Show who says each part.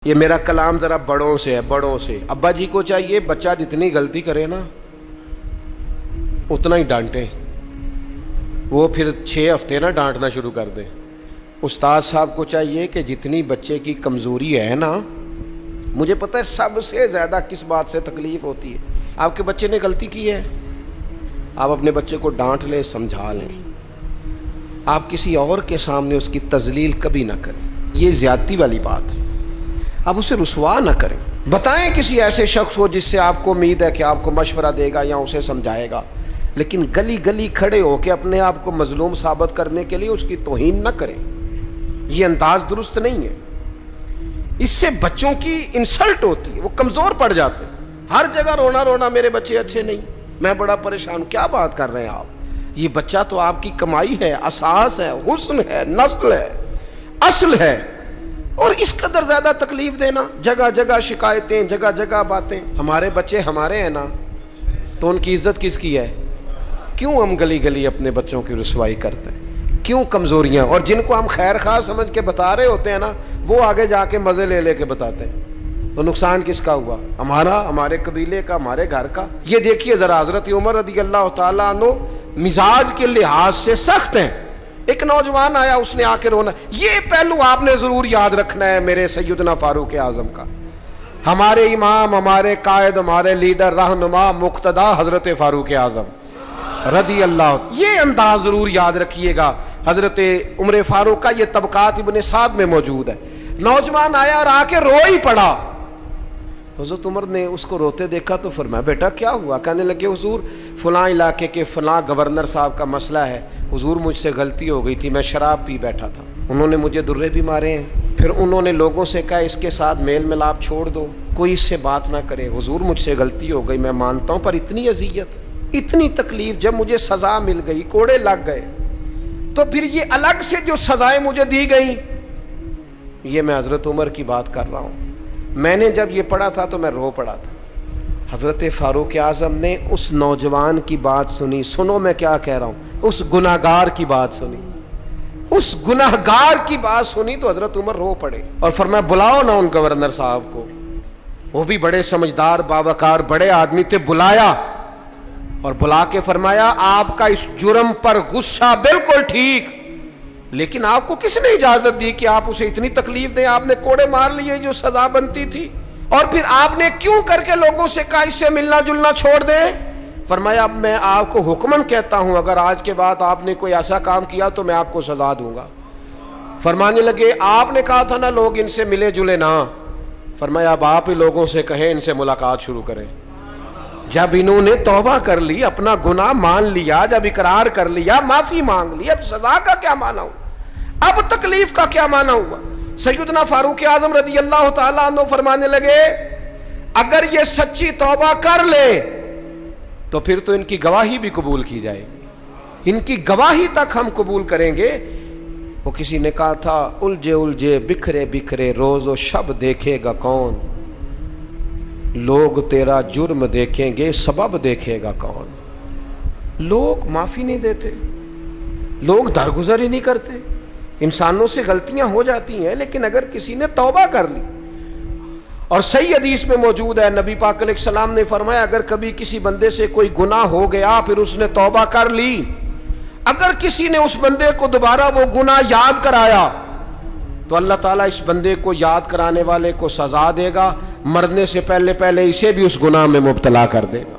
Speaker 1: یہ میرا کلام ذرا بڑوں سے ہے، بڑوں سے۔ ابا جی کو چاہیے بچہ جتنی غلطی کرے نا اتنا ہی ڈانٹیں، وہ پھر 6 ہفتے نہ ڈانٹنا شروع کر دیں۔ استاد صاحب کو چاہیے کہ جتنی بچے کی کمزوری ہے نا، مجھے پتہ ہے سب سے زیادہ کس بات سے تکلیف ہوتی ہے۔ آپ کے بچے نے غلطی کی ہے، آپ اپنے بچے کو ڈانٹ لیں، سمجھا لیں، آپ کسی اور کے سامنے اس کی تذلیل کبھی نہ کریں، یہ زیادتی والی بات ہے۔ آپ اسے رسوا نہ کریں، بتائیں کسی ایسے شخص کو جس سے آپ کو امید ہے کہ آپ کو مشورہ دے گا یا اسے سمجھائے گا، لیکن گلی گلی کھڑے ہو کے اپنے آپ کو مظلوم ثابت کرنے کے لیے اس کی توہین نہ کریں، یہ انداز درست نہیں ہے۔ اس سے بچوں کی انسلٹ ہوتی ہے، وہ کمزور پڑ جاتے ہیں۔ ہر جگہ رونا رونا میرے بچے اچھے نہیں، میں بڑا پریشان ہوں، کیا بات کر رہے ہیں آپ؟ یہ بچہ تو آپ کی کمائی ہے، اساس ہے، حسن ہے، نسل ہے، اصل ہے، اور اس قدر زیادہ تکلیف دینا، جگہ جگہ شکایتیں، جگہ جگہ باتیں۔ ہمارے بچے ہمارے ہیں نا، تو ان کی عزت کس کی ہے؟ کیوں ہم گلی گلی اپنے بچوں کی رسوائی کرتے ہیں؟ کیوں کمزوریاں؟ اور جن کو ہم خیر خواہ سمجھ کے بتا رہے ہوتے ہیں نا، وہ آگے جا کے مزے لے لے کے بتاتے ہیں، تو نقصان کس کا ہوا؟ ہمارا، ہمارے قبیلے کا، ہمارے گھر کا۔ یہ دیکھیے ذرا، حضرت عمر رضی اللہ تعالیٰ عنہ مزاج کے لحاظ سے سخت ہیں۔ ایک نوجوان آیا، اس نے آ کے رونا۔ یہ پہلو آپ نے ضرور یاد رکھنا ہے میرے سیدنا فاروق اعظم کا، ہمارے امام، ہمارے قائد، ہمارے لیڈر، رہنما، مقتدا حضرت فاروق اعظم رضی اللہ، یہ انداز ضرور یاد رکھیے گا۔ حضرت عمر فاروق کا یہ طبقات ابن سعد میں موجود ہے۔ نوجوان آیا اور آ کے رو ہی پڑا۔ حضرت عمر نے اس کو روتے دیکھا تو فرمایا، بیٹا کیا ہوا؟ کہنے لگے، حضور فلاں علاقے کے فلاں گورنر صاحب کا مسئلہ ہے، حضور مجھ سے غلطی ہو گئی تھی، میں شراب پی بیٹھا تھا، انہوں نے مجھے درے بھی مارے ہیں، پھر انہوں نے لوگوں سے کہا اس کے ساتھ میل ملاپ چھوڑ دو، کوئی اس سے بات نہ کرے، حضور مجھ سے غلطی ہو گئی، میں مانتا ہوں، پر اتنی اذیت، اتنی تکلیف، جب مجھے سزا مل گئی، کوڑے لگ گئے، تو پھر یہ الگ سے جو سزائیں مجھے دی گئیں، یہ میں حضرت عمر کی بات کر رہا ہوں۔ میں نے جب یہ پڑھا تھا تو میں رو پڑا تھا۔ حضرت فاروق اعظم نے اس نوجوان کی بات سنی، سنو میں کیا کہہ رہا ہوں، اس گناہگار کی بات سنی، اس گناہگار کی بات سنی تو حضرت عمر رو پڑے اور فرمایا، بلاؤ نا ان گورنر صاحب کو، وہ بھی بڑے سمجھدار، باوقار، بڑے آدمی تھے۔ بلایا اور بلا کے فرمایا، آپ کا اس جرم پر غصہ بالکل ٹھیک، لیکن آپ کو کس نے اجازت دی کہ آپ اسے اتنی تکلیف دیں؟ آپ نے کوڑے مار لیے جو سزا بنتی تھی، اور پھر آپ نے کیوں کر کے لوگوں سے کہا اس سے ملنا جلنا چھوڑ دیں؟ فرمایا، اب میں آپ کو حکمن کہتا ہوں، اگر آج کے بعد آپ نے کوئی ایسا کام کیا تو میں آپ کو سزا دوں گا۔ فرمانے لگے، آپ نے کہا تھا نا لوگ ان سے ملے جلے نہ، فرمایا اب آپ ہی لوگوں سے کہیں ان سے ملاقات شروع کریں۔ جب انہوں نے توبہ کر لی، اپنا گناہ مان لیا، جب اقرار کر لیا، معافی مانگ لی، اب سزا کا کیا معنی ہوا؟ اب تکلیف کا کیا معنی ہوا؟ سیدنا فاروق اعظم رضی اللہ تعالیٰ عنہ فرمانے لگے، اگر یہ سچی توبہ کر لے تو پھر تو ان کی گواہی بھی قبول کی جائے گی، ان کی گواہی تک ہم قبول کریں گے۔ وہ کسی نے کہا تھا، الجھے الجھے بکھرے بکھرے روز و شب دیکھے گا کون، لوگ تیرا جرم دیکھیں گے سبب دیکھے گا کون۔ لوگ معافی نہیں دیتے، لوگ درگزر ہی نہیں کرتے۔ انسانوں سے غلطیاں ہو جاتی ہیں، لیکن اگر کسی نے توبہ کر لی، اور صحیح حدیث میں موجود ہے، نبی پاک علیہ السلام نے فرمایا، اگر کبھی کسی بندے سے کوئی گناہ ہو گیا پھر اس نے توبہ کر لی، اگر کسی نے اس بندے کو دوبارہ وہ گناہ یاد کرایا تو اللہ تعالیٰ اس بندے کو یاد کرانے والے کو سزا دے گا، مرنے سے پہلے پہلے اسے بھی اس گناہ میں مبتلا کر دے گا۔